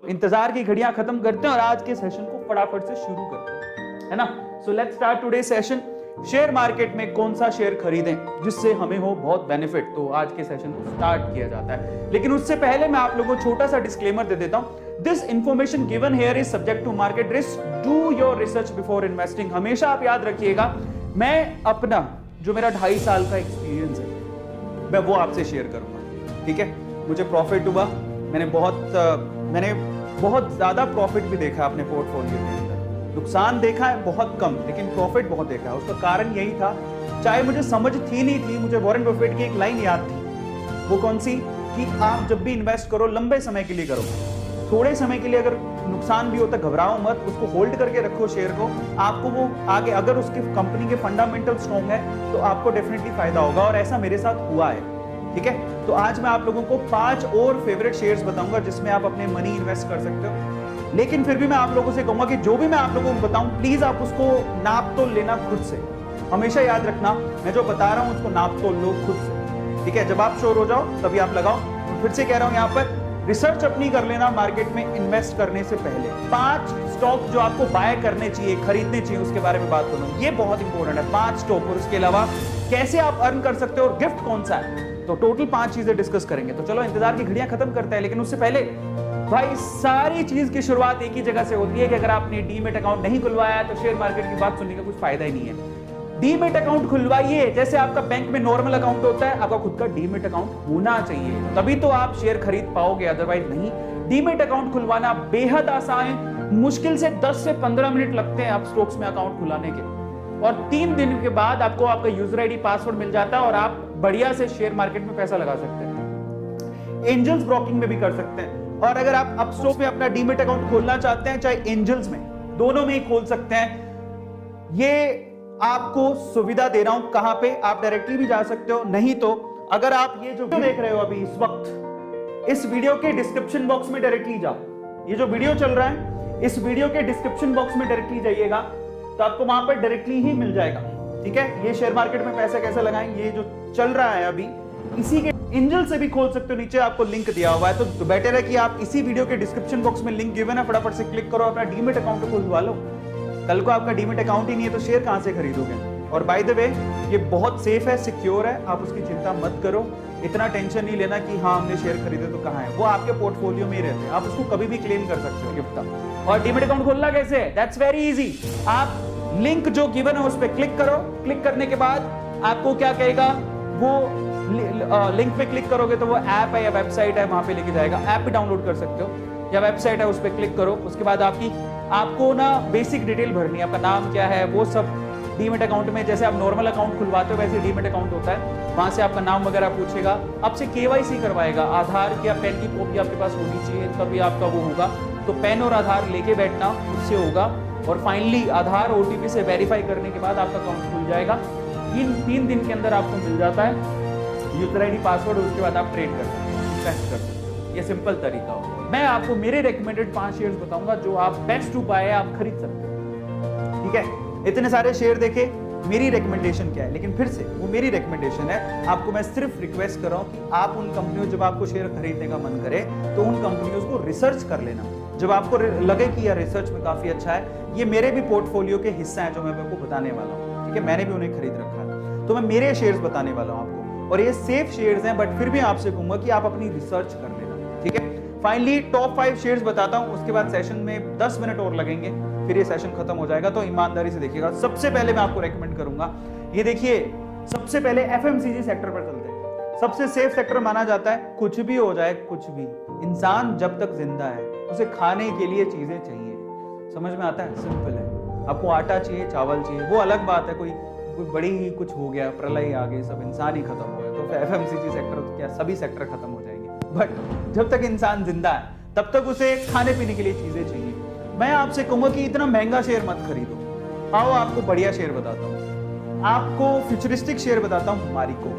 इंतजार की घड़ियां खत्म करते हैं और आज के सेशन को फटाफट से शुरू करते हैं, है ना। So let's start today session. Share market में कौन सा शेयर खरीदें जिससे हमें हो बहुत बेनिफिट, तो आज के सेशन को स्टार्ट किया जाता है। लेकिन उससे पहले मैं आप लोगों को छोटा सा डिस्क्लेमर दे देता हूं। This information given here is subject to market risk, do your research before investing. हमेशा आप याद रखिएगा, मैं अपना जो मेरा 2.5 साल का एक्सपीरियंस है मैं वो आपसे शेयर करूंगा, ठीक है। मुझे प्रॉफिट हुआ, मैंने बहुत ज्यादा प्रॉफिट भी देखा अपने पोर्टफोलियो के अंदर, नुकसान देखा है बहुत कम, लेकिन प्रॉफिट बहुत देखा है। उसका कारण यही था, चाहे मुझे समझ थी नहीं थी, मुझे वॉरेन बफेट की एक लाइन याद थी। वो कौन सी? कि आप जब भी इन्वेस्ट करो लंबे समय के लिए करो, थोड़े समय के लिए अगर नुकसान भी होता घबराओ मत, उसको होल्ड करके रखो शेयर को। आपको वो आगे अगर उसकी कंपनी के फंडामेंटल स्ट्रॉन्ग है तो आपको डेफिनेटली फायदा होगा, और ऐसा मेरे साथ हुआ है, ठीक है। तो आज मैं आप लोगों को 5 और फेवरेट शेयर्स बताऊंगा जिसमें आप अपने मनी इन्वेस्ट कर सकते हो। लेकिन फिर भी मैं आप लोगों से कहूंगा कि जो भी मैं आप लोगों को बताऊं प्लीज आप उसको नाप तोल लेना खुद से। हमेशा याद रखना, मैं जो बता रहा हूं उसको नाप तोल लो खुद से, ठीक है। जब आप श्योर हो जाओ तभी आप लगाओ। फिर से कह रहा हूं, यहाँ पर रिसर्च अपनी कर लेना मार्केट में इन्वेस्ट करने से पहले। 5 स्टॉक जो आपको बाय करने चाहिए, खरीदने चाहिए, उसके बारे में बात करूं, ये बहुत इंपॉर्टेंट है। 5 स्टॉक, और उसके अलावा कैसे आप अर्न कर सकते हो और गिफ्ट कौन सा है, तो टोटल 5 चीजें डिस्कस करेंगे। तो चलो इंतजार की घड़ियां खत्म करते हैं, लेकिन उससे पहले भाई सारी चीज की शुरुआत एक ही जगह से होती है कि अगर आपने डीमेट अकाउंट नहीं खुलवाया है तो शेयर मार्केट की बात सुनने का कुछ फायदा ही नहीं है। डीमेट अकाउंट खुलवाइए, जैसे आपका बैंक में नॉर्मल अकाउंट होता है, आपका खुद का डीमेट अकाउंट होना चाहिए, तभी तो आप शेयर खरीद पाओगे, अदरवाइज नहीं। डीमेट अकाउंट खुलवाना बेहद आसान है, मुश्किल से 10 से 15 मिनट लगते हैं आप स्टॉक्स में अकाउंट खुलाने के, और 3 दिन के बाद आपको आपका यूजर आईडी पासवर्ड मिल जाता है और आप बढ़िया से शेयर मार्केट में पैसा लगा सकते हैं। एंजल्स ब्रोकिंग में भी कर सकते हैं, और अगर आप अपस्टॉक में अपना डीमेट अकाउंट खोलना चाहते हैं, चाहे एंजल्स में, दोनों में ही खोल सकते हैं। ये आपको सुविधा दे रहा हूं, कहां पे आप डायरेक्टली भी जा सकते हो, नहीं तो अगर आप ये जो वीडियो देख रहे हो अभी इस वक्त, इस वीडियो के डिस्क्रिप्शन बॉक्स में डायरेक्टली जाओ। ये जो वीडियो चल रहा है इस वीडियो के डिस्क्रिप्शन बॉक्स में डायरेक्टली जाइएगा तो आपको वहां पर डायरेक्टली ही मिल जाएगा, ठीक है। ये शेयर मार्केट में पैसा कैसे लगाएं, ये जो चल रहा है अभी, इसी के एंजल से भी खोल सकते हो। नीचे आपको लिंक दिया हुआ है, तो बेटर है कि आप इसी वीडियो के डिस्क्रिप्शन बॉक्स में लिंक गिवन है, फटाफट से क्लिक करो, अपना डीमेट अकाउंट खुलवा लो। कल को आपका डीमेट अकाउंट ही नहीं है तो शेयर कहां से खरीदोगे। और बाय द वे ये बहुत सेफ है, सिक्योर है, आप उसकी चिंता मत करो। इतना टेंशन नहीं लेना कि हाँ हमने शेयर खरीदे तो कहां है, वो आपके पोर्टफोलियो में ही रहते हैं, आप उसको कभी भी क्लेम कर सकते हो गिफ्ट का। और डीमेट अकाउंट खोलना कैसे है, दैट्स वेरी इजी। आप लिंक जो गिवन है उस पर क्लिक करो, क्लिक करने के बाद आपको क्या कहेगा, वो लिंक पे क्लिक करोगे तो वो ऐप है या वेबसाइट है वहां पे लेके जाएगा, ऐप भी डाउनलोड कर सकते हो या वेबसाइट है उस पर क्लिक करो। उसके बाद आपको ना बेसिक डिटेल भरनी है, आपका नाम क्या है, वो सब डीमेट अकाउंट में जैसे आप नॉर्मल अकाउंट खुलवाते हो वैसे डीमेट अकाउंट होता है, वहां से आपका नाम वगैरह पूछेगा, आपसे केवाईसी करवाएगा, आधार या पैन की कॉपी आपके पास होनी चाहिए तभी आपका वो होगा। तो पैन और आधार लेके बैठना, उससे होगा। और फाइनली आधार ओटीपी से वेरीफाई करने के बाद आपका अकाउंट खुल जाएगा। 3 दिन के अंदर आपको मिल जाता है यूजर आईडी पासवर्ड, उसके बाद आप ट्रेड कर सकते हो, इन्वेस्ट कर सकते हो। ये सिंपल तरीका होगा। मैं आपको मेरे रेकमेंडेड 5 शेयर्स बताऊंगा जो आप बेस्ट टू बाय आप खरीद सकते हो, ठीक है। इतने सारे शेयर देखे, मेरी रिकमेंडेशन क्या है, लेकिन फिर से वो मेरी रिकमेंडेशन है, आपको मैं सिर्फ रिक्वेस्ट कर रहा हूं कि आप उन कंपनियों, जब आपको शेयर खरीदने का मन करे तो उन कंपनियों को रिसर्च कर लेना, जब आपको लगे कि यार रिसर्च में काफी अच्छा है। ये मेरे भी पोर्टफोलियो के हिस्सा है जो मैं आपको बताने वाला हूँ, ठीक है। मैंने भी उन्हें खरीद रखा है, तो मैं मेरे शेयर्स बताने वाला हूँ आपको, और ये सेफ शेयर्स हैं, बट फिर भी आपसे कहूंगा कि आप अपनी रिसर्च कर लेना, ठीक है। फाइनली टॉप 5 शेयर्स बताता हूं, उसके बाद सेशन में 10 मिनट और लगेंगे, फिर ये सेशन खत्म हो जाएगा, तो ईमानदारी से देखिएगा। सबसे पहले मैं आपको रेकमेंड करूंगा, ये देखिए, सबसे पहले एफएमसीजी सेक्टर पर चलते हैं। सबसे सेफ सेक्टर माना जाता है, कुछ भी हो जाए कुछ भी, इंसान जब तक जिंदा है उसे खाने के लिए चीजें चाहिए। समझ में आता है, सिंपल है। आपको आटा चाहिए, चावल चाहिए, वो अलग बात है, कोई बड़ी ही कुछ हो गया, प्रलय आ गई, सब इंसान ही खत्म हो गया, तो एफएमसीजी सेक्टर तो क्या सभी सेक्टर खत्म हो जाएंगे। बट जब तक इंसान जिंदा है तब तक उसे खाने पीने के लिए चीजें चाहिए। मैं आपसे कहूंगा कि इतना महंगा शेयर मत खरीदो। आओ आपको बढ़िया शेयर बताता हूँ, आपको फ्यूचरिस्टिक शेयर बताता हूँ। मारिको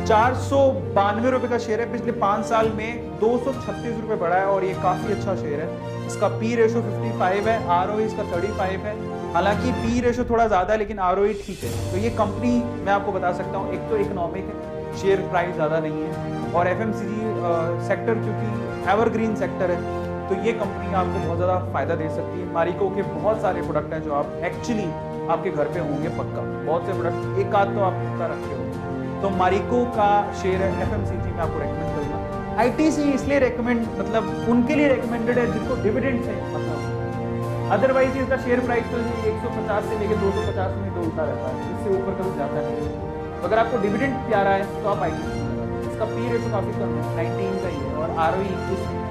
492 रुपए का शेयर है, पिछले 5 साल में 236 रुपए बढ़ा है, और ये काफी अच्छा शेयर है। इसका पी रेशो 55 है, आरओई इसका 35 है। हालांकि पी रेशो थोड़ा ज्यादा है लेकिन आरओई ठीक है। तो ये कंपनी मैं आपको बता सकता हूँ, एक तो इकोनॉमिक है, शेयर प्राइस ज्यादा नहीं है, और एफएमसीजी सेक्टर क्योंकि एवरग्रीन सेक्टर है, तो ये कंपनी आपको बहुत ज़्यादा फायदा दे सकती है। मारिको के बहुत सारे प्रोडक्ट हैं जो आप एक्चुअली आपके घर पे होंगे पक्का, बहुत से प्रोडक्ट एक आध तो आप पक्का रखे होंगे। तो मारिको का शेयर है एफएमसीजी में आपको रेकमेंड करूँगा। आईटीसी इसलिए रेकमेंड मतलब उनके लिए रेकमेंडेड है जिनको डिविडेंड से मतलब, अदरवाइज इसका शेयर प्राइस तो 150 से लेकर 250 में डोलता रहता है, इससे ऊपर कभी जाता नहीं। तो अगर आपको डिविडेंड प्यारा है तो आप आईटीसी में लगाओ। इसका पी रेशो काफ़ी कम है, 19 का ही है और आरओई 21 है।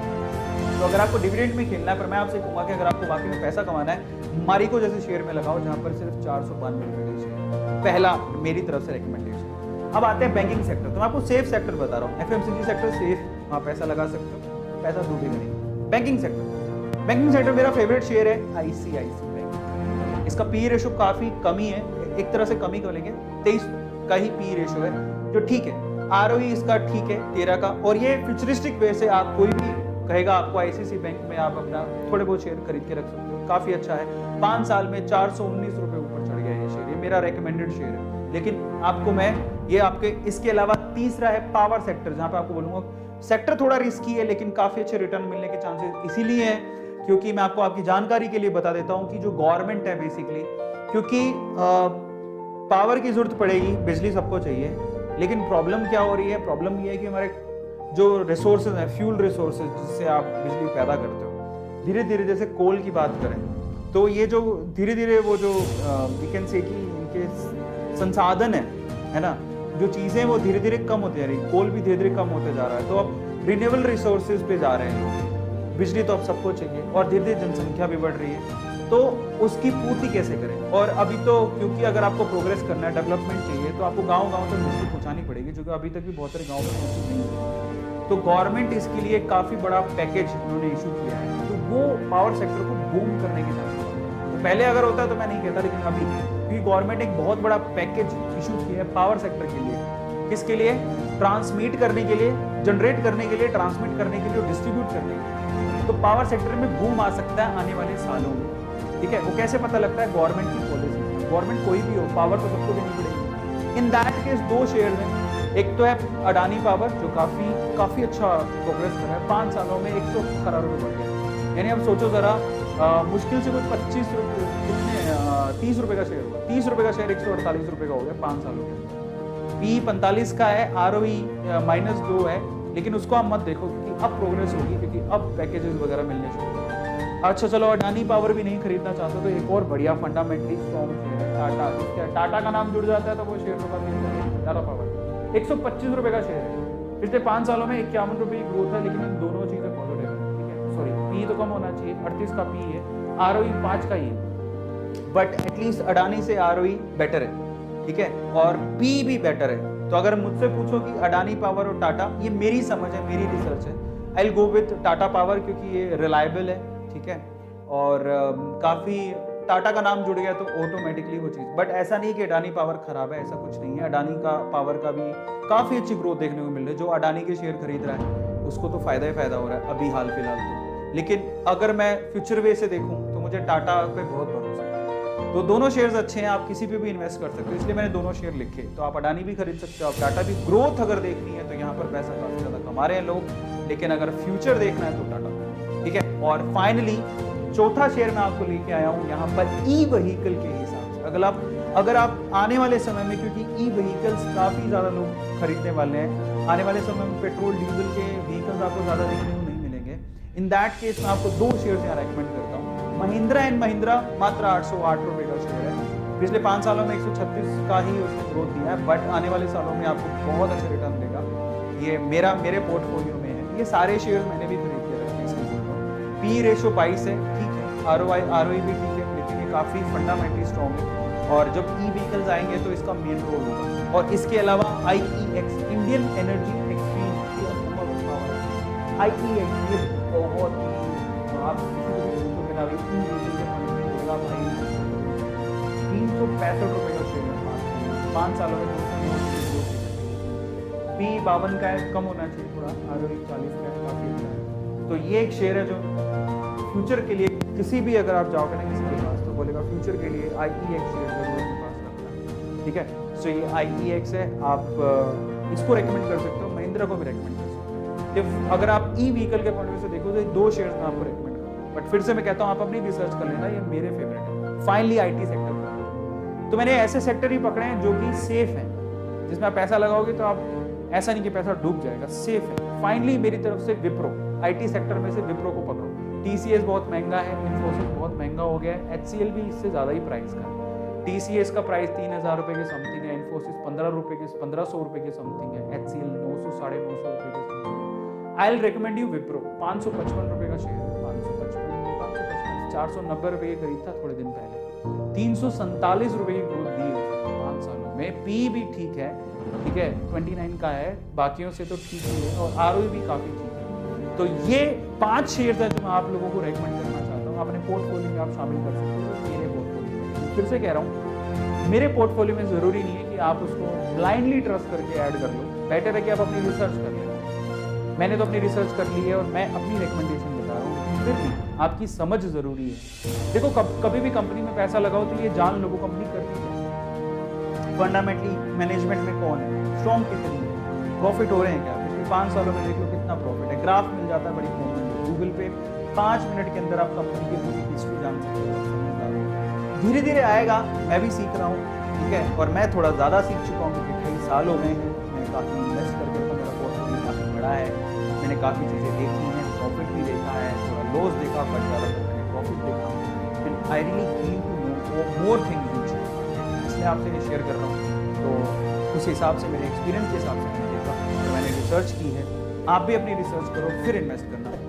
तो अगर आपको डिविडेंड में खेलना है, पर मैं आपसे कहूँगा कि अगर आपको वाकई में पैसा कमाना है, मारिको जैसे शेयर में लगाओ जहाँ पर सिर्फ 492 रुपये का शेयर। पहला मेरी तरफ से रिकमेंडेशन। अब आते हैं बैंकिंग सेक्टर। तो मैं आपको सेफ सेक्टर बता रहा हूँ, एफएमसीजी सेक्टर सेफ, वहाँ पैसा लगा सकते हो, पैसा डूबेगा नहीं। बैंकिंग सेक्टर मेरा फेवरेट शेयर है आईसीआईसी बैंक। इसका पी रेशो काफ़ी कमी है, एक तरह से कमी बोलेंगे, 23 का ही पी रेशो है जो ठीक है। आरओई इसका ठीक है 13 का, और ये फ्यूचरिस्टिक वे से आप कोई भी कहेगा आपको आईसीआईसी बैंक में आप अपना थोड़े बहुत शेयर खरीद के रख सकते हो, काफ़ी अच्छा है। 5 साल में 419 रुपये ऊपर चढ़ गया ये शेयर, ये मेरा रिकमेंडेड शेयर है। लेकिन आपको मैं ये आपके इसके अलावा तीसरा है पावर सेक्टर, जहाँ पे आपको बोलूँगा सेक्टर थोड़ा रिस्की है लेकिन काफ़ी अच्छे रिटर्न मिलने के चांसेस इसीलिए है क्योंकि मैं आपको आपकी जानकारी के लिए बता देता हूँ कि जो गवर्नमेंट है बेसिकली, क्योंकि पावर की जरूरत पड़ेगी, बिजली सबको चाहिए, लेकिन प्रॉब्लम क्या हो रही है, प्रॉब्लम ये है कि हमारे जो रिसोर्सेज हैं, फ्यूल रिसोर्सेज जिससे आप बिजली पैदा करते हो, धीरे धीरे जैसे कोल की बात करें तो ये जो धीरे धीरे वो जो वी कैन से कि इनके संसाधन है ना, जो चीज़ें वो धीरे धीरे कम होती जा रही, कोल भी धीरे धीरे कम होते जा रहा है, तो अब रिन्यूएबल रिसोर्सेज पे जा रहे हैं लोग। बिजली तो अब सबको चाहिए और धीरे धीरे जनसंख्या भी बढ़ रही है, तो उसकी पूर्ति कैसे करें। और अभी तो क्योंकि अगर आपको प्रोग्रेस करना है, डेवलपमेंट चाहिए, तो आपको गाँव-गाँव तक बिजली पहुँचानी पड़ेगी, जो कि अभी तक भी बहुत सारे गाँव में पहुँची नहीं है। तो गवर्नमेंट इसके लिए काफ़ी बड़ा पैकेज उन्होंने इशू किया है, तो वो पावर सेक्टर को बूम करने के चांसेस है। तो पहले अगर होता तो मैं नहीं कहता, लेकिन अभी क्योंकि गवर्नमेंट एक बहुत बड़ा पैकेज इशू किया है पावर सेक्टर के लिए, किसके लिए, ट्रांसमिट करने के लिए, जनरेट करने के लिए, ट्रांसमिट करने के लिए और डिस्ट्रीब्यूट करने के लिए। तो पावर सेक्टर में बूम आ सकता है आने वाले सालों में, ठीक है। वो कैसे पता लगता है, गवर्नमेंट की पॉलिसी, गवर्नमेंट कोई भी हो, पावर तो सबको देनी पड़ेगी। इन दैट केस 2 शेयर हैं, एक तो है अडानी पावर जो काफ़ी अच्छा प्रोग्रेस कर रहा है, 5 सालों में 118 रुपये बढ़ गया। यानी अब सोचो ज़रा, मुश्किल से कोई 25 रुपये कितने 30 रुपये का शेयर हुआ, 30 रुपये का शेयर 148 रुपये का हो गया 5 सालों में। पी 45 का है, आरओई -2 है, लेकिन उसको आप मत देखो क्योंकि अब प्रोग्रेस होगी, क्योंकि अब पैकेजेस वगैरह मिलने शुरू होंगे। अच्छा चलो, अडानी पावर भी नहीं खरीदना चाहते तो एक और बढ़िया फंडामेंटली स्ट्रॉन्ग शेयर है टाटा। टाटा का नाम जुड़ जाता है तो वो शेयर होगा टाटा पावर, 125 रुपये का शेयर है। पिछले 5 सालों में 51 रुपये की ग्रोथ है, लेकिन इन दोनों चीज़ें पॉजिटिव है, ठीक है। सॉरी, पी तो कम होना चाहिए, 38 का पी है, आरओई 5 का ही है, बट एटलीस्ट अडानी से आरओई बेटर है, ठीक है, और पी भी बेटर है। तो अगर मुझसे पूछो कि अडानी पावर और टाटा, ये मेरी समझ है, मेरी रिसर्च है, I will go with Tata power क्योंकि ये रिलायबल है, ठीक है, और काफ़ी टाटा का नाम जुड़ गया तो ऑटोमेटिकली वो चीज़। बट ऐसा नहीं कि अडानी पावर खराब है, ऐसा कुछ नहीं है। अडानी का पावर का भी काफ़ी अच्छी ग्रोथ देखने को मिल रही है। जो अडानी के शेयर खरीद रहा है उसको तो फ़ायदा ही फ़ायदा हो रहा है अभी हाल फिलहाल तो। लेकिन अगर मैं फ्यूचर वे से देखूँ तो मुझे टाटा पे बहुत भरोसा है। तो दोनों शेयर्स अच्छे हैं, आप किसी पे भी इन्वेस्ट कर सकते हो, इसलिए मैंने दोनों शेयर लिखे। तो आप अडानी भी खरीद सकते हो, आप टाटा भी। ग्रोथ अगर देखनी है तो यहाँ पर पैसा काफ़ी ज़्यादा कमा रहे हैं लोग, लेकिन अगर फ्यूचर देखना है तो टाटा, ठीक है। और फाइनली चौथा शेयर मैं आपको लेके आया हूँ यहाँ पर ई व्हीकल के हिसाब से। अगर आप आने वाले समय में, क्योंकि ई व्हीकल्स काफ़ी ज़्यादा लोग खरीदने वाले हैं, आने वाले समय में पेट्रोल डीजल के व्हीकल्स आपको ज़्यादा देखने को नहीं मिलेंगे। इन दैट केस मैं आपको 2 शेयर यहाँ रेकमेंड करता हूँ। महिंद्रा एंड महिंद्रा मात्र 808 रुपये का शेयर है। पिछले 5 सालों में 136 का ही उसने ग्रोथ दिया है, बट आने वाले सालों में आपको बहुत अच्छा रिटर्न देगा। ये मेरे पोर्टफोलियो में है, ये सारे शेयर मैंने भी खरीद के रखे हैं, इसलिए बोल रहा हूँ। पी रेशो 22 है, ठीक है, आरओई भी ठीक है, लेकिन ये काफ़ी फंडामेंटली स्ट्रॉन्ग है। और जब ई व्हीकल्स आएंगे तो इसका मेन रोल होगा। और इसके अलावा IEX, Indian energy exchange, IEX ये बहुत आप भाई 365 रुपये का शेयर है, 5 सालों में 200 पी 52 का है, कम होना चाहिए थोड़ा, आरओई 40 का है, काफ़ी अच्छा है। तो ये एक शेयर है जो फ्यूचर के लिए किसी भी अगर आप जाओगे ना किसी के पास तो बोलेगा फ्यूचर के लिए IEX शेयर जरूर अपने पास रखना है, ठीक है। सो ये IEX है, आप इसको रेकमेंड कर सकते हो, महिंद्रा को भी रेकमेंड कर सकते हो। अगर आप ई व्हीकल के पॉइंट ऑफ व्यू से देखो तो 2 शेयर्स मैं आपको रेकमेंड करूँगा, बट फिर से मैं कहता हूँ आप अपनी रिसर्च कर लेना, ये मेरे फेवरेट है। फाइनली IT सेक्टर, तो मैंने ऐसे सेक्टर ही पकड़े हैं जो कि सेफ हैं, जिसमें आप पैसा लगाओगे तो आप ऐसा नहीं कि पैसा डूब जाएगा, सेफ है। फाइनली मेरी तरफ से विप्रो, IT सेक्टर में से विप्रो को पकड़ो। TCS बहुत महंगा है, इन्फोसिस बहुत महंगा हो गया है, HCL भी इससे ज़्यादा ही प्राइस का है। TCS का प्राइस 3,000 रुपये के समथिंग है, इन्फोसिस 1500 रुपये के समथिंग है, HCL 900 साढ़े 900 रुपये के something. I will recommend you Wipro, 555 रुपये का शेयर है, 555 490 रुपये के करीब था थोड़े दिन पहले, 347 रुपये की ग्रोथ दी है 5 सालों में। पी भी ठीक है, ठीक है, 29 का है, बाकियों से तो ठीक ही है, और ROE भी काफ़ी ठीक है। तो ये 5 शेयर्स है जो मैं आप लोगों को रेकमेंड करना चाहता हूँ, अपने पोर्टफोलियो में आप शामिल कर सकते हो। मेरे पोर्टफोलियो में फिर से कह रहा हूँ, मेरे पोर्टफोलियो में ज़रूरी नहीं है कि आप उसको ब्लाइंडली ट्रस्ट करके ऐड कर लो, बेटर है कि आप अपनी रिसर्च कर लें। मैंने तो अपनी रिसर्च कर ली है और मैं अपनी रिकमेंडेशन बता रहा हूँ, फिर भी आपकी समझ ज़रूरी है। देखो कभी भी कंपनी में पैसा लगाओ तो ये जान लोगों कंपनी करती है, फंडामेंटली मैनेजमेंट में कौन है, स्ट्रॉन्ग कितनी है, प्रॉफिट हो रहे हैं क्या, पिछले 5 सालों में देख लो कितना प्रॉफिट है, ग्राफ मिल जाता है बड़ी कॉमन, गूगल पे 5 मिनट के अंदर आप कंपनी की पूरी हिस्ट्री जान सकते हो। धीरे धीरे आएगा, मैं भी सीख रहा हूँ, ठीक है, और मैं थोड़ा ज़्यादा सीख चुका हूँ क्योंकि कई साल हो गए हैं, मैं काफ़ी इन्वेस्ट करके तो मेरा पोर्टफोलियो काफ़ी बड़ा है, मैंने काफ़ी चीज़ें देखी हैं, प्रॉफिट भी देखा है, थोड़ा लॉस देखा, बट ज़्यादातर मैंने प्रॉफिट देखा, and I really feel to know more things, इसलिए आपसे ये शेयर कर रहा हूँ। तो उस हिसाब से मेरे एक्सपीरियंस के हिसाब से मैंने देखा, तो मैंने रिसर्च की है, आप भी अपनी रिसर्च करो फिर इन्वेस्ट करना।